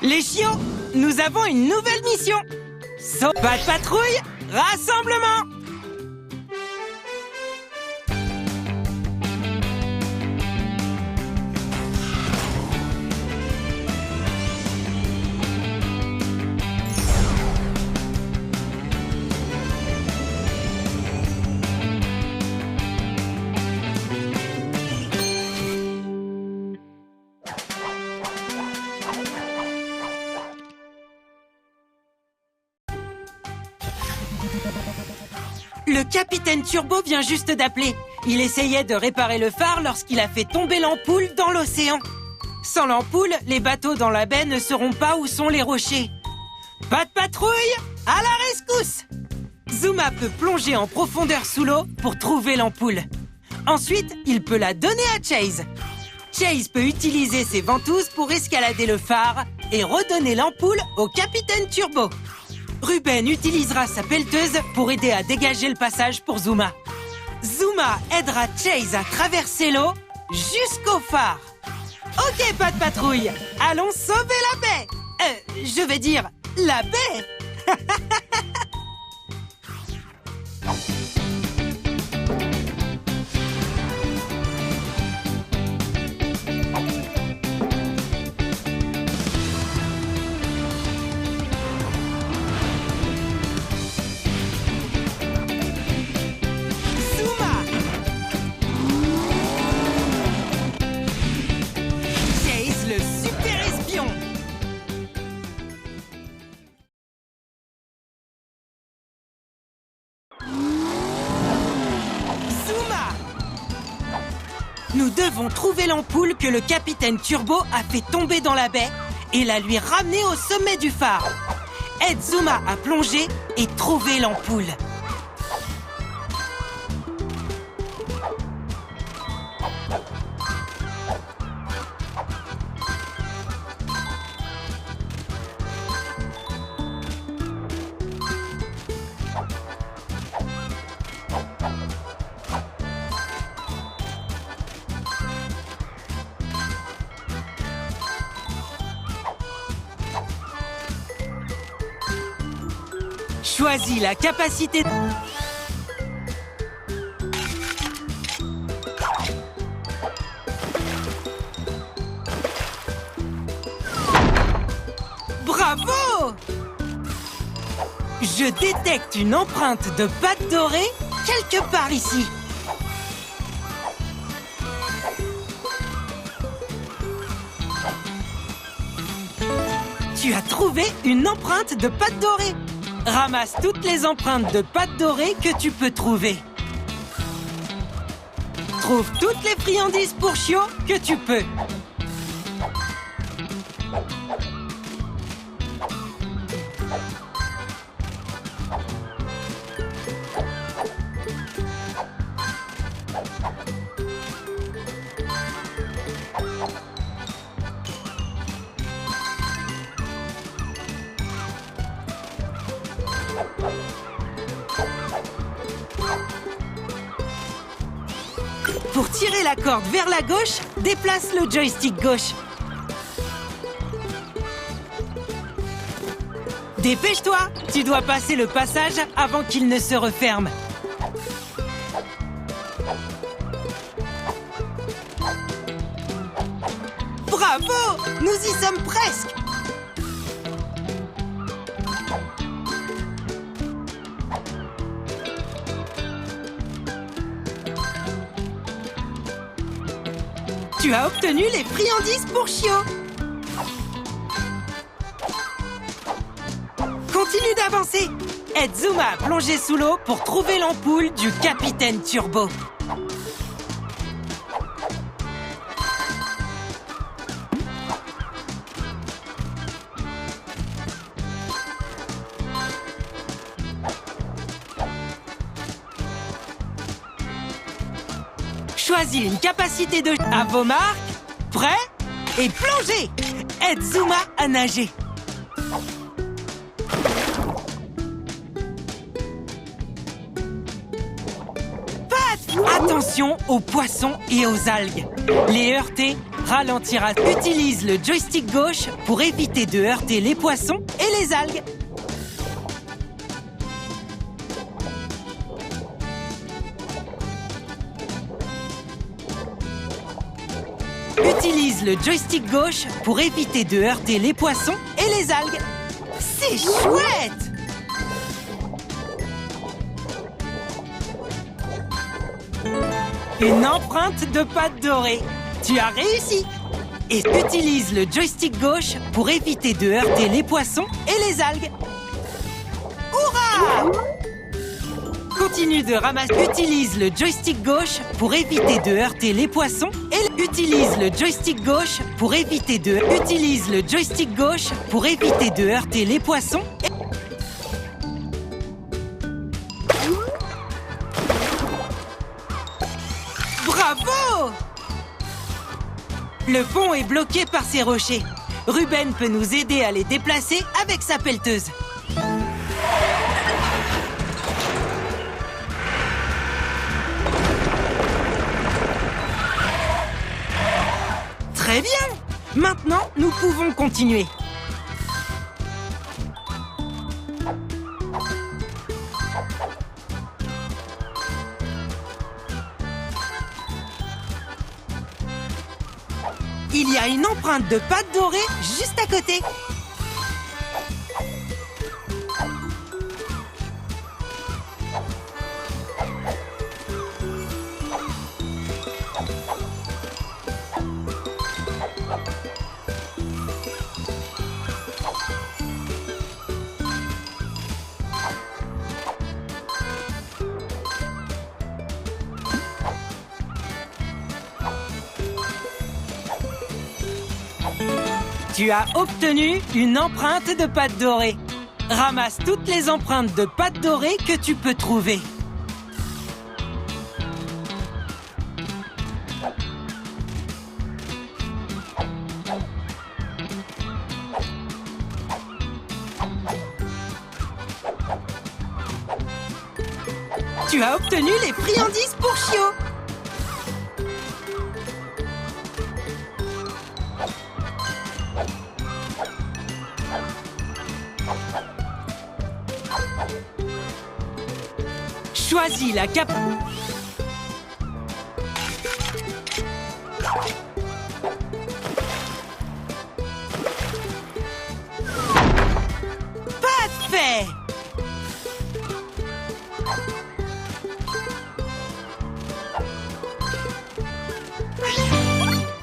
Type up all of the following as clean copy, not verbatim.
Les chiots, nous avons une nouvelle mission. Pas de patrouille, rassemblement. Le capitaine Turbo vient juste d'appeler. Il essayait de réparer le phare lorsqu'il a fait tomber l'ampoule dans l'océan. Sans l'ampoule, les bateaux dans la baie ne sauront pas où sont les rochers. Pas de patrouille, à la rescousse! Zuma peut plonger en profondeur sous l'eau pour trouver l'ampoule. Ensuite, il peut la donner à Chase. Chase peut utiliser ses ventouses pour escalader le phare et redonner l'ampoule au capitaine Turbo. Ruben utilisera sa pelleteuse pour aider à dégager le passage pour Zuma. Zuma aidera Chase à traverser l'eau jusqu'au phare. Ok, pas de patrouille, allons sauver la baie. Je vais dire la baie. Nous devons trouver l'ampoule que le capitaine Turbo a fait tomber dans la baie et la lui ramener au sommet du phare. Aide Zuma à plonger et trouver l'ampoule. Choisis la capacité... Bravo! Je détecte une empreinte de pâte dorée quelque part ici. Tu as trouvé une empreinte de pâte dorée. Ramasse toutes les empreintes de pâte dorée que tu peux trouver. Trouve toutes les friandises pour chiots que tu peux. Pour tirer la corde vers la gauche, déplace le joystick gauche. Dépêche-toi, tu dois passer le passage avant qu'il ne se referme. Bravo! Nous y sommes presque! Tu as obtenu les friandises pour chiots. Continue d'avancer. Aide Zuma à plonger sous l'eau pour trouver l'ampoule du capitaine Turbo. Choisis une capacité de... À vos marques, prêts et plongez. Aide Zuma à nager. Pat, attends Attention aux poissons et aux algues. Les heurter ralentira. Utilise le joystick gauche pour éviter de heurter les poissons et les algues. Utilise le joystick gauche pour éviter de heurter les poissons et les algues. C'est chouette! Une empreinte de pâte dorée. Tu as réussi! Et utilise le joystick gauche pour éviter de heurter les poissons et les algues. Hurrah! Continue de ramasser. Utilise le joystick gauche pour éviter de heurter les poissons et utilise le joystick gauche pour éviter de heurter les poissons et... Bravo! Le pont est bloqué par ces rochers. Ruben peut nous aider à les déplacer avec sa pelleteuse. Très bien! Maintenant, nous pouvons continuer. Il y a une empreinte de pâte dorée juste à côté. Tu as obtenu une empreinte de pâte dorée. Ramasse toutes les empreintes de pâte dorée que tu peux trouver. Tu as obtenu les friandises pour Chio. Choisis la cape. Parfait!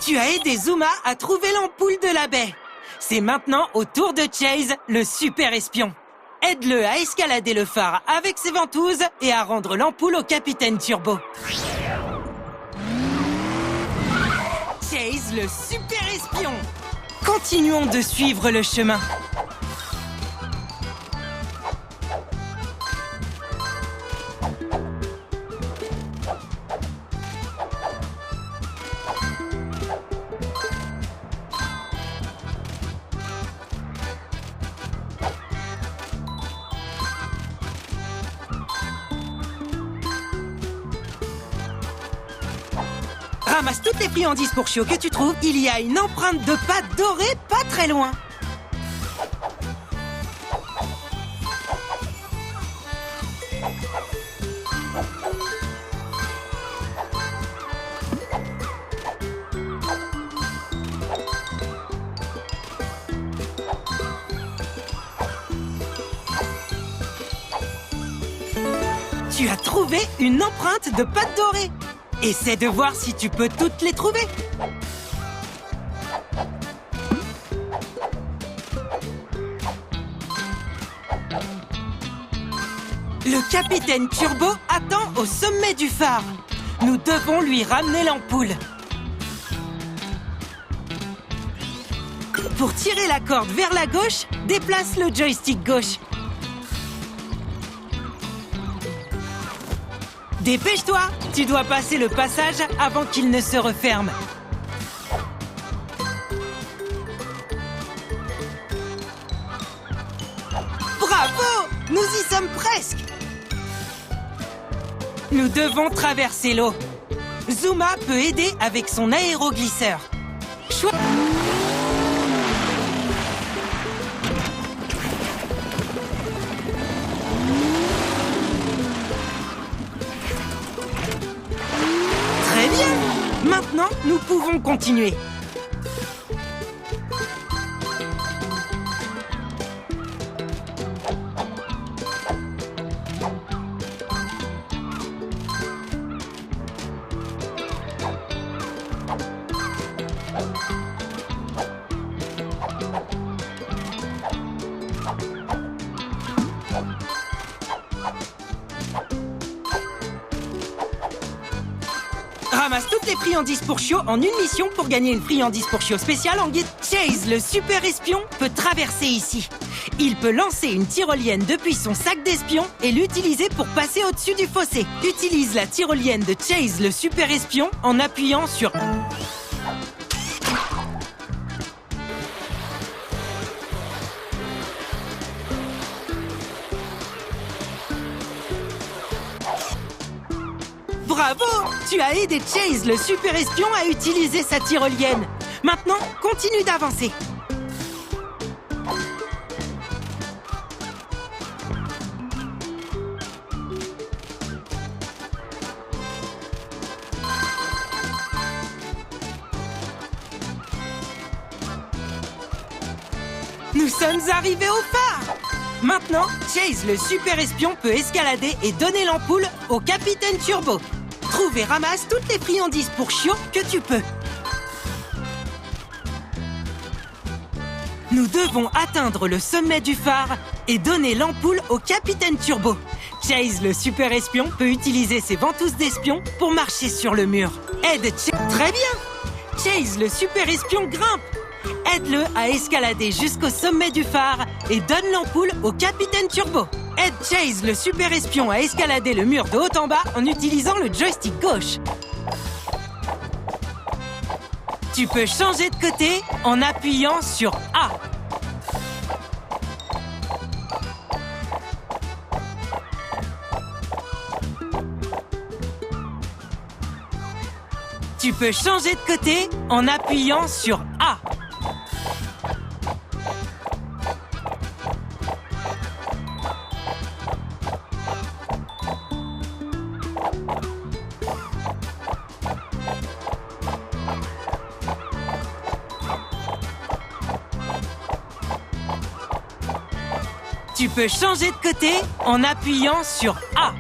Tu as aidé Zuma à trouver l'ampoule de la baie. C'est maintenant au tour de Chase, le super espion. Aide-le à escalader le phare avec ses ventouses et à rendre l'ampoule au capitaine Turbo. Chase, le super espion. Continuons de suivre le chemin. Ramasse toutes les friandises pour Chio que tu trouves. Il y a une empreinte de pâte dorée pas très loin. Tu as trouvé une empreinte de pâte dorée. Essaie de voir si tu peux toutes les trouver. Le capitaine Turbo attend au sommet du phare. Nous devons lui ramener l'ampoule. Pour tirer la corde vers la gauche, déplace le joystick gauche. Dépêche-toi, tu dois passer le passage avant qu'il ne se referme. Bravo! Nous y sommes presque! Nous devons traverser l'eau. Zuma peut aider avec son aéroglisseur. Très bien! Maintenant, nous pouvons continuer. Ramasse toutes les friandises pour Chio en une mission pour gagner une friandise pour Chio spéciale en guide. Chase, le super espion, peut traverser ici. Il peut lancer une tyrolienne depuis son sac d'espion et l'utiliser pour passer au-dessus du fossé. Utilise la tyrolienne de Chase, le super espion, en appuyant sur... Bravo! Tu as aidé Chase, le super espion, à utiliser sa tyrolienne. Maintenant, continue d'avancer. Nous sommes arrivés au phare! Maintenant, Chase, le super espion, peut escalader et donner l'ampoule au capitaine Turbo. Trouve et ramasse toutes les friandises pour Chio que tu peux. Nous devons atteindre le sommet du phare et donner l'ampoule au capitaine Turbo. Chase, le super espion, peut utiliser ses ventouses d'espion pour marcher sur le mur. Aide Chase. Très bien! Chase, le super espion, grimpe. Aide-le à escalader jusqu'au sommet du phare et donne l'ampoule au capitaine Turbo. Aide Chase, le super espion, à escalader le mur de haut en bas en utilisant le joystick gauche. Tu peux changer de côté en appuyant sur A. Tu peux changer de côté en appuyant sur A. Tu peux changer de côté en appuyant sur A.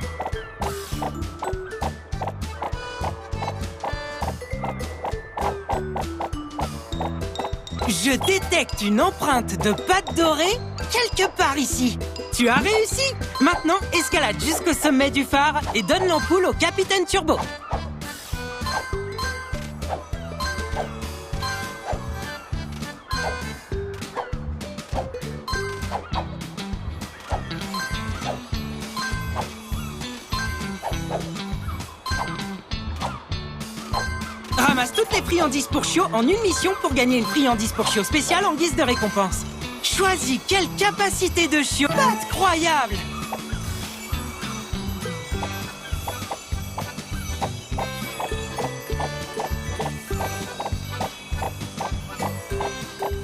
Je détecte une empreinte de pâte dorée quelque part ici. Tu as réussi! Maintenant, escalade jusqu'au sommet du phare et donne l'ampoule au capitaine Turbo. Ramasse toutes les friandises pour Chio en une mission pour gagner une friandise pour Chio spéciale en guise de récompense. Choisis quelle capacité de Chio incroyable!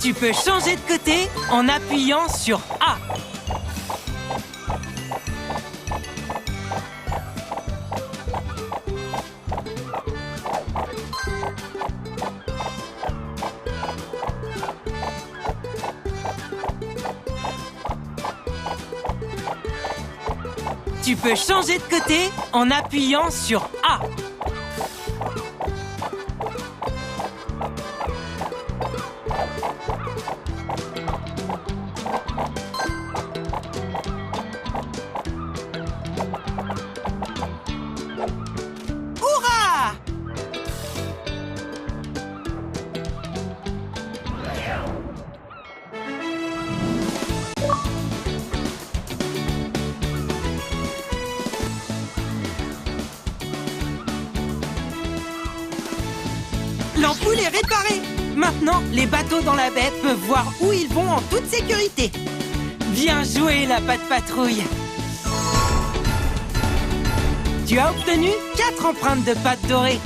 Tu peux changer de côté en appuyant sur A. Tu peux changer de côté en appuyant sur A. Hurrah! L'ampoule est réparée. Maintenant, les bateaux dans la baie peuvent voir où ils vont en toute sécurité. Bien joué, la patte patrouille. Tu as obtenu 4 empreintes de pâte dorée.